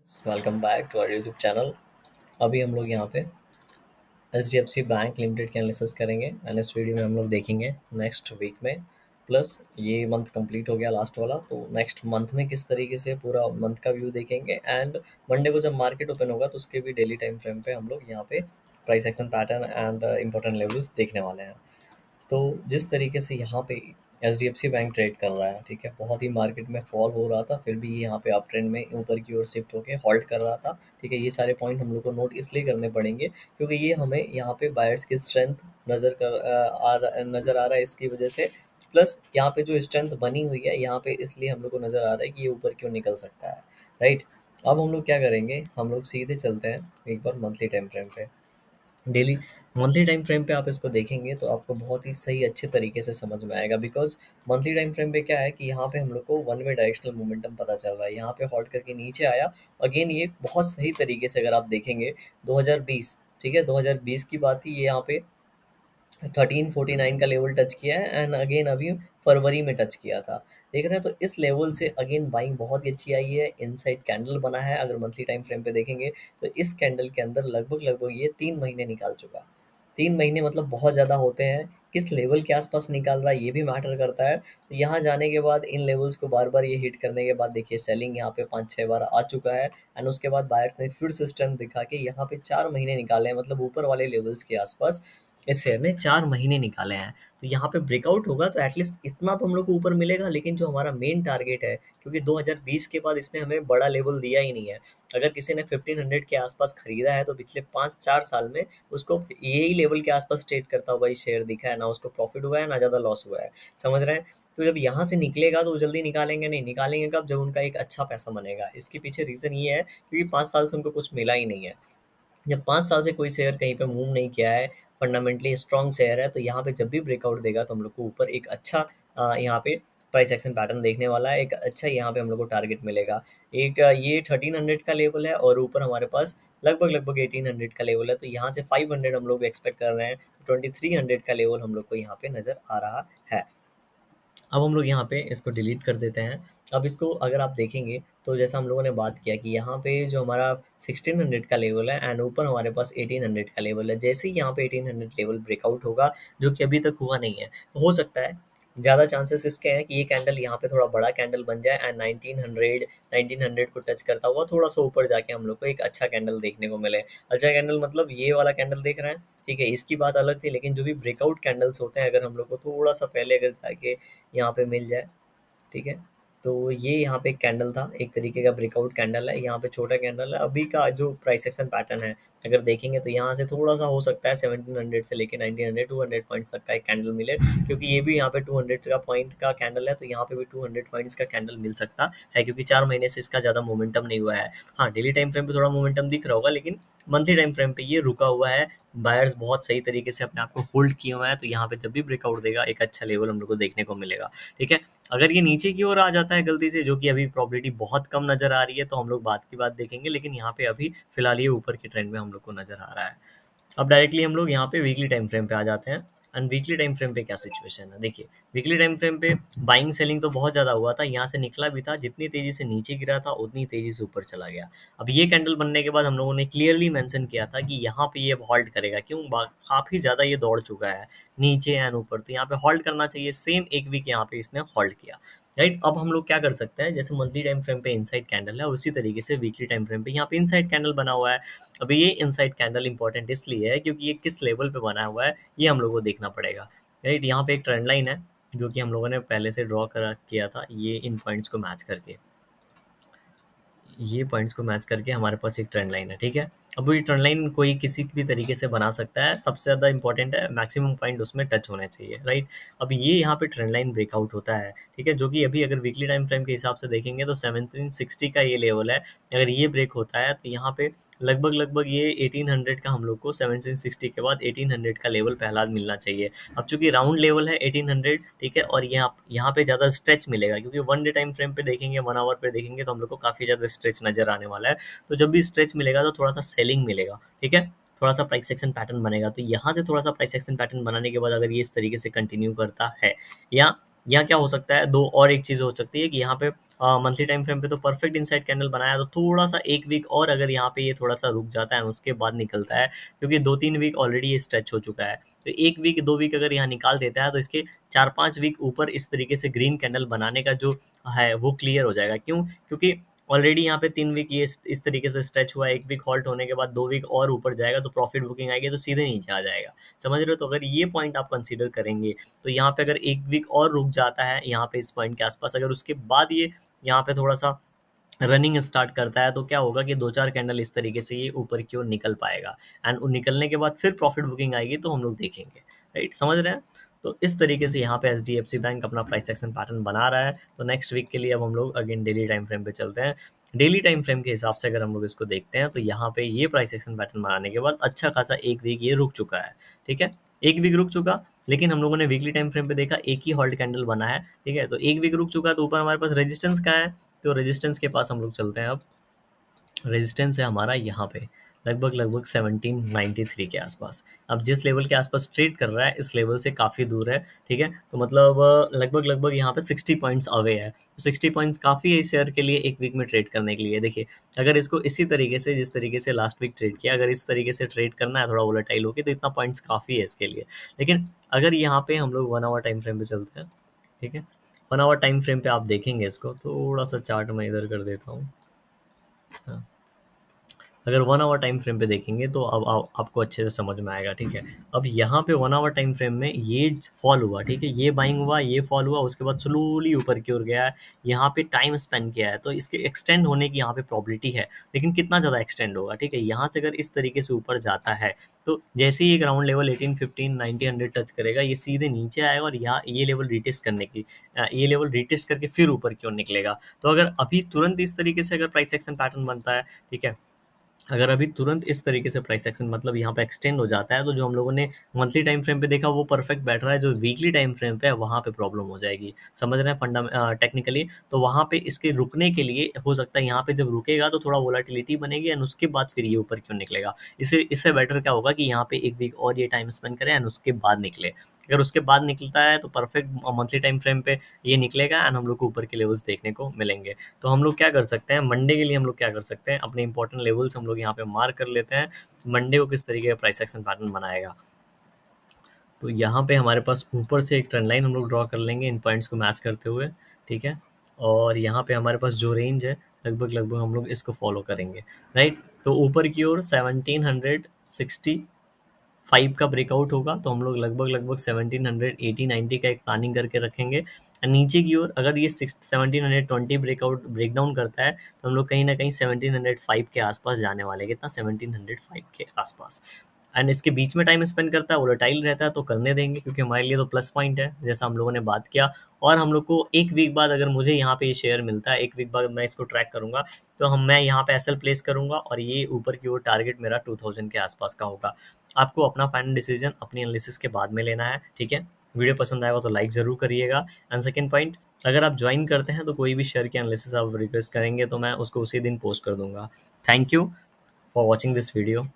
Welcome back to our YouTube channel. अभी हम लोग यहाँ पे एच.डी.एफ.सी बैंक लिमिटेड के एनालिसिस करेंगे एंड इस वीडियो में हम लोग देखेंगे नेक्स्ट वीक में प्लस ये मंथ कंप्लीट हो गया लास्ट वाला, तो नेक्स्ट मंथ में किस तरीके से पूरा मंथ का व्यू देखेंगे एंड मंडे को जब मार्केट ओपन होगा तो उसके भी डेली टाइम फ्रेम पे हम लोग यहाँ पे price action pattern and important levels देखने वाले हैं। तो जिस तरीके से यहाँ पे एच.डी.एफ.सी बैंक ट्रेड कर रहा है, ठीक है, बहुत ही मार्केट में फॉल हो रहा था, फिर भी ये यहाँ पे अप ट्रेंड में ऊपर की ओर शिफ्ट होके होल्ड कर रहा था। ठीक है, ये सारे पॉइंट हम लोग को नोट इसलिए करने पड़ेंगे क्योंकि ये हमें यहाँ पे बायर्स की स्ट्रेंथ नज़र आ रहा है इसकी वजह से, प्लस यहाँ पे जो स्ट्रेंथ बनी हुई है यहाँ पे इसलिए हम लोग को नज़र आ रहा है कि ये ऊपर क्यों निकल सकता है। राइट, अब हम लोग क्या करेंगे, हम लोग सीधे चलते हैं एक बार मंथली टाइम फ्रेम पे। डेली मंथली टाइम फ्रेम पे आप इसको देखेंगे तो आपको बहुत ही सही अच्छे तरीके से समझ में आएगा, बिकॉज मंथली टाइम फ्रेम पे क्या है कि यहाँ पे हम लोग को वन वे डायरेक्शनल मोमेंटम पता चल रहा है। यहाँ पे हॉल्ट करके नीचे आया, अगेन ये बहुत सही तरीके से अगर आप देखेंगे 2020, ठीक है, 2020 की बात ही ये यहाँ पे 1349 का लेवल टच किया है एंड अगेन अभी फरवरी में टच किया था। देख रहे हैं, तो इस लेवल से अगेन बाइंग बहुत ही अच्छी आई है। इनसाइड कैंडल बना है, अगर मंथली टाइम फ्रेम पे देखेंगे तो इस कैंडल के अंदर लगभग लगभग ये 3 महीने निकाल चुका। 3 महीने मतलब बहुत ज़्यादा होते हैं। किस लेवल के आसपास निकाल रहा है ये भी मैटर करता है। तो यहाँ जाने के बाद इन लेवल्स को बार बार ये हिट करने के बाद देखिए सेलिंग यहाँ पे 5-6 बार आ चुका है एंड उसके बाद बायर्स ने फिर से स्ट्रेंथ दिखा के यहाँ पे 4 महीने निकाले हैं, मतलब ऊपर वाले लेवल्स के आसपास इस शेयर ने 4 महीने निकाले हैं। तो यहाँ पे ब्रेकआउट होगा तो एटलीस्ट इतना तो हम लोग को ऊपर मिलेगा, लेकिन जो हमारा मेन टारगेट है, क्योंकि 2020 के बाद इसने हमें बड़ा लेवल दिया ही नहीं है। अगर किसी ने 1500 के आसपास खरीदा है तो पिछले 5-4 साल में उसको यही लेवल के आसपास ट्रेड करता हुआ ही शेयर दिखा है, ना उसको प्रॉफिट हुआ है ना ज़्यादा लॉस हुआ है। समझ रहे हैं? तो जब यहाँ से निकलेगा तो जल्दी निकालेंगे नहीं, निकालेंगे कब, जब उनका एक अच्छा पैसा बनेगा। इसके पीछे रीज़न ये है क्योंकि 5 साल से उनको कुछ मिला ही नहीं है। जब 5 साल से कोई शेयर कहीं पे मूव नहीं किया है, फंडामेंटली स्ट्रॉन्ग शेयर है, तो यहाँ पे जब भी ब्रेकआउट देगा तो हम लोग को ऊपर एक अच्छा यहाँ पे प्राइस एक्शन पैटर्न देखने वाला है। एक अच्छा यहाँ पे हम लोग को टारगेट मिलेगा। एक ये 1300 का लेवल है और ऊपर हमारे पास लगभग लगभग 1800 का लेवल है, तो यहाँ से 500 हम लोग एक्सपेक्ट कर रहे हैं। 2300 का लेवल हम लोग को यहाँ पे नज़र आ रहा है। अब हम लोग यहाँ पे इसको डिलीट कर देते हैं। अब इसको अगर आप देखेंगे तो जैसा हम लोगों ने बात किया कि यहाँ पे जो हमारा 1600 का लेवल है एंड ऊपर हमारे पास 1800 का लेवल है। जैसे ही यहाँ पे 1800 लेवल ब्रेकआउट होगा, जो कि अभी तक हुआ नहीं है, तो हो सकता है, ज़्यादा चांसेस इसके हैं कि ये कैंडल यहाँ पे थोड़ा बड़ा कैंडल बन जाए एंड 1900 को टच करता हुआ थोड़ा सा ऊपर जाके हम लोग को एक अच्छा कैंडल देखने को मिले। अच्छा कैंडल मतलब ये वाला कैंडल देख रहे हैं, ठीक है, इसकी बात अलग थी, लेकिन जो भी ब्रेकआउट कैंडल्स होते हैं अगर हम लोग को थोड़ा सा पहले अगर जाके यहाँ पे मिल जाए, ठीक है, तो ये यहाँ पे एक कैंडल था, एक तरीके का ब्रेकआउट कैंडल है। यहाँ पे छोटा कैंडल है। अभी का जो प्राइस एक्शन पैटर्न है अगर देखेंगे तो यहाँ से थोड़ा सा हो सकता है 1700 से लेके 1900 200 पॉइंट्स तक का एक कैंडल मिले, क्योंकि ये भी यहाँ पे 200 का पॉइंट का कैंडल है, तो यहाँ पे भी 200 पॉइंट्स का कैंडल मिल सकता है, क्योंकि 4 महीने से इसका ज़्यादा मोमेंटम नहीं हुआ है। हाँ, डेली टाइम फ्रेम पे थोड़ा मोमेंटम दिख रहा होगा, लेकिन मंथली टाइम फ्रेम पे ये रुका हुआ है। बायर्स बहुत सही तरीके से अपने आप को होल्ड किए हुए हैं, तो यहाँ पे जब भी ब्रेकआउट देगा एक अच्छा लेवल हम लोग को देखने को मिलेगा। ठीक है, अगर ये नीचे की ओर आ जाता है गलती से, जो कि अभी प्रोबेबिलिटी बहुत कम नज़र आ रही है, तो हम लोग बात की बात देखेंगे, लेकिन यहाँ पे अभी फिलहाल ये ऊपर की ट्रेंड में हम लोग को नज़र आ रहा है। अब डायरेक्टली हम लोग यहाँ पे वीकली टाइम फ्रेम पे आ जाते हैं। एंड वीकली टाइम फ्रेम पे क्या सिचुएशन है, देखिए वीकली टाइम फ्रेम पे बाइंग सेलिंग तो बहुत ज़्यादा हुआ था, यहाँ से निकला भी था, जितनी तेज़ी से नीचे गिरा था उतनी तेज़ी से ऊपर चला गया। अब ये कैंडल बनने के बाद हम लोगों ने क्लियरली मेंशन किया था कि यहाँ पे ये हॉल्ट करेगा, क्यों, काफ़ी ज़्यादा ये दौड़ चुका है नीचे एंड ऊपर, तो यहाँ पे हॉल्ट करना चाहिए। सेम एक वीक यहाँ पे इसने हॉल्ट किया। राइट, अब हम लोग क्या कर सकते हैं, जैसे मंथली टाइम फ्रेम पे इनसाइड कैंडल है, उसी तरीके से वीकली टाइम फ्रेम पे यहाँ पे इनसाइड कैंडल बना हुआ है। अभी ये इनसाइड कैंडल इंपॉर्टेंट इसलिए है क्योंकि ये किस लेवल पे बना हुआ है ये हम लोग को देखना पड़ेगा। राइट, यहाँ पे एक ट्रेंड लाइन है जो कि हम लोगों ने पहले से ड्रॉ करा किया था, ये इन पॉइंट्स को मैच करके, ये पॉइंट्स को मैच करके हमारे पास एक ट्रेंड लाइन है। ठीक है, अब ये ट्रेंड लाइन कोई किसी भी तरीके से बना सकता है, सबसे ज़्यादा इंपॉर्टेंट है मैक्सिमम पॉइंट उसमें टच होने चाहिए। राइट, अब ये यहाँ पे ट्रेंड लाइन ब्रेकआउट होता है, ठीक है, जो कि अभी अगर वीकली टाइम फ्रेम के हिसाब से देखेंगे तो 1760 का ये लेवल है। अगर ये ब्रेक होता है तो यहाँ पे लगभग लगभग ये 1800 का हम लोग को 1760 के बाद 1800 का लेवल पहला मिलना चाहिए। अब चूंकि राउंड लेवल है 1800, ठीक है, और यहाँ पे ज़्यादा स्ट्रेच मिलेगा, क्योंकि वन डे टाइम फ्रेम पे देखेंगे, 1 आवर पे देखेंगे तो हम लोग को काफ़ी ज़्यादा स्ट्रेच नज़र आने वाला है। तो जब भी स्ट्रेच मिलेगा तो थोड़ा सा सेलिंग मिलेगा, ठीक है, थोड़ा सा प्राइस एक्शन पैटर्न बनेगा। तो यहाँ से थोड़ा सा प्राइस एक्शन पैटर्न बनाने के बाद अगर ये इस तरीके से कंटिन्यू करता है या यहाँ क्या हो सकता है, दो और एक चीज़ हो सकती है कि यहाँ पे मंथली टाइम फ्रेम पे तो परफेक्ट इनसाइड कैंडल बनाया, तो थोड़ा सा एक वीक और अगर यहाँ पे ये थोड़ा सा रुक जाता है उसके बाद निकलता है, क्योंकि 2-3 वीक ऑलरेडी ये स्ट्रेच हो चुका है, तो 1 वीक 2 वीक अगर यहाँ निकाल देता है तो इसके 4-5 वीक ऊपर इस तरीके से ग्रीन कैंडल बनाने का जो है वो क्लियर हो जाएगा। क्यों? क्योंकि ऑलरेडी यहाँ पे 3 वीक ये इस तरीके से स्ट्रेच हुआ है, 1 वीक हॉल्ट होने के बाद 2 वीक और ऊपर जाएगा तो प्रॉफिट बुकिंग आएगी तो सीधे नीचे आ जाएगा। समझ रहे हो? तो अगर ये पॉइंट आप कंसीडर करेंगे तो यहाँ पे अगर 1 वीक और रुक जाता है यहाँ पे इस पॉइंट के आसपास, अगर उसके बाद ये यहाँ पे थोड़ा सा रनिंग स्टार्ट करता है तो क्या होगा कि 2-4 कैंडल इस तरीके से ये ऊपर की ओर निकल पाएगा, एंड निकलने के बाद फिर प्रॉफिट बुकिंग आएगी तो हम लोग देखेंगे। राइट, समझ रहे हैं? तो इस तरीके से यहाँ पे एचडीएफसी बैंक अपना प्राइस एक्शन पैटर्न बना रहा है। तो नेक्स्ट वीक के लिए अब हम लोग अगेन डेली टाइम फ्रेम पे चलते हैं। डेली टाइम फ्रेम के हिसाब से अगर हम लोग इसको देखते हैं तो यहाँ पे ये प्राइस एक्शन पैटर्न बनाने के बाद अच्छा खासा 1 वीक ये रुक चुका है। ठीक है, 1 वीक रुक चुका, लेकिन हम लोगों ने वीकली टाइम फ्रेम पे देखा एक ही हॉल्ट कैंडल बना है। ठीक है, तो 1 वीक रुक चुका है तो ऊपर हमारे पास रेजिस्टेंस का है, तो रेजिस्टेंस के पास हम लोग चलते हैं। अब रेजिस्टेंस है हमारा यहाँ पे लगभग 1793 के आसपास। अब जिस लेवल के आसपास ट्रेड कर रहा है इस लेवल से काफ़ी दूर है। ठीक है, तो मतलब लगभग यहाँ पे 60 पॉइंट्स अवे है, तो 60 पॉइंट्स काफ़ी है इस शेयर के लिए एक वीक में ट्रेड करने के लिए। देखिए, अगर इसको इसी तरीके से जिस तरीके से लास्ट वीक ट्रेड किया, अगर इस तरीके से ट्रेड करना है थोड़ा वोलेटाइल होकर, तो इतना पॉइंट्स काफ़ी है इसके लिए। लेकिन अगर यहाँ पे हम लोग 1 आवर टाइम फ्रेम पे चलते हैं, ठीक है, 1 आवर टाइम फ्रेम पे आप देखेंगे इसको, थोड़ा सा चार्ट मैं इधर कर देता हूँ। हाँ, अगर 1 आवर टाइम फ्रेम पे देखेंगे तो अब आपको अच्छे से समझ में आएगा। ठीक है, अब यहाँ पे 1 आवर टाइम फ्रेम में ये फॉल हुआ, ठीक है, ये बाइंग हुआ, ये फॉल हुआ, उसके बाद स्लोली ऊपर की ओर गया है, यहाँ पे टाइम स्पेंड किया है, तो इसके एक्सटेंड होने की यहाँ पे प्रॉबिलिटी है, लेकिन कितना ज़्यादा एक्सटेंड होगा। ठीक है, यहाँ से अगर इस तरीके से ऊपर जाता है तो जैसे ही ग्राउंड लेवल 1815 1900 टच करेगा ये सीधे नीचे आएगा और यहाँ ये लेवल रिटेस्ट करने की ये लेवल रिटेस्ट करके फिर ऊपर की ओर निकलेगा। तो अगर अभी तुरंत इस तरीके से अगर प्राइस एक्शन पैटर्न बनता है, ठीक है, अगर अभी तुरंत इस तरीके से प्राइस एक्शन मतलब यहाँ पे एक्सटेंड हो जाता है, तो जो हम लोगों ने मंथली टाइम फ्रेम पे देखा वो परफेक्ट बैठ रहा है, जो वीकली टाइम फ्रेम पे है वहाँ पे प्रॉब्लम हो जाएगी। समझ रहे हैं टेक्निकली? तो वहाँ पे इसके रुकने के लिए हो सकता है यहाँ पे जब रुकेगा तो थोड़ा वोलाटिलिटी बनेगी एंड उसके बाद फिर ये ऊपर क्यों निकलेगा। इससे बेटर क्या होगा कि यहाँ पे 1 वीक और ये टाइम स्पेंड करें एंड उसके बाद निकले। अगर उसके बाद निकलता है तो परफेक्ट मंथली टाइम फ्रेम पे ये निकलेगा एंड हम लोग को ऊपर के लेवल्स देखने को मिलेंगे। तो हम लोग क्या कर सकते हैं, मंडे के लिए हम लोग क्या कर सकते हैं, अपने इंपॉर्टेंट लेवल्स हम लोग यहाँ पे मार्क कर लेते हैं। मंडे को किस तरीके का प्राइस एक्शन पैटर्न बनाएगा, तो यहाँ पे हमारे पास ऊपर से एक ट्रेंड लाइन हम लोग ड्रॉ कर लेंगे इन पॉइंट्स को मैच करते हुए। ठीक है, और यहाँ पे हमारे पास जो रेंज है लगभग हम लोग इसको फॉलो करेंगे। राइट, तो ऊपर की ओर 1765 का ब्रेकआउट होगा तो हम लोग लगभग 1780-90 का एक प्लानिंग करके रखेंगे। और नीचे की ओर अगर ये 1720 ब्रेकडाउन करता है तो हम लोग कहीं ना कहीं 1705 के आसपास जाने वाले, कितना, 1705 के आसपास। एंड इसके बीच में टाइम स्पेंड करता है, वोलेटाइल रहता है, तो करने देंगे क्योंकि हमारे लिए तो प्लस पॉइंट है जैसा हम लोगों ने बात किया। और हम लोग को 1 वीक बाद अगर मुझे यहाँ पे ये शेयर मिलता है, 1 वीक बाद मैं इसको ट्रैक करूँगा तो मैं यहाँ पे एसएल प्लेस करूँगा और ये ऊपर की ओर टारगेट मेरा 2000 के आसपास का होगा। आपको अपना फाइनल डिसीजन अपनी एनालिसिस के बाद में लेना है। ठीक है, वीडियो पसंद आएगा तो लाइक ज़रूर करिएगा। एंड सेकेंड पॉइंट, अगर आप ज्वाइन करते हैं तो कोई भी शेयर की एनालिसिस आप रिक्वेस्ट करेंगे तो मैं उसको उसी दिन पोस्ट कर दूंगा। Thank you for watching this video.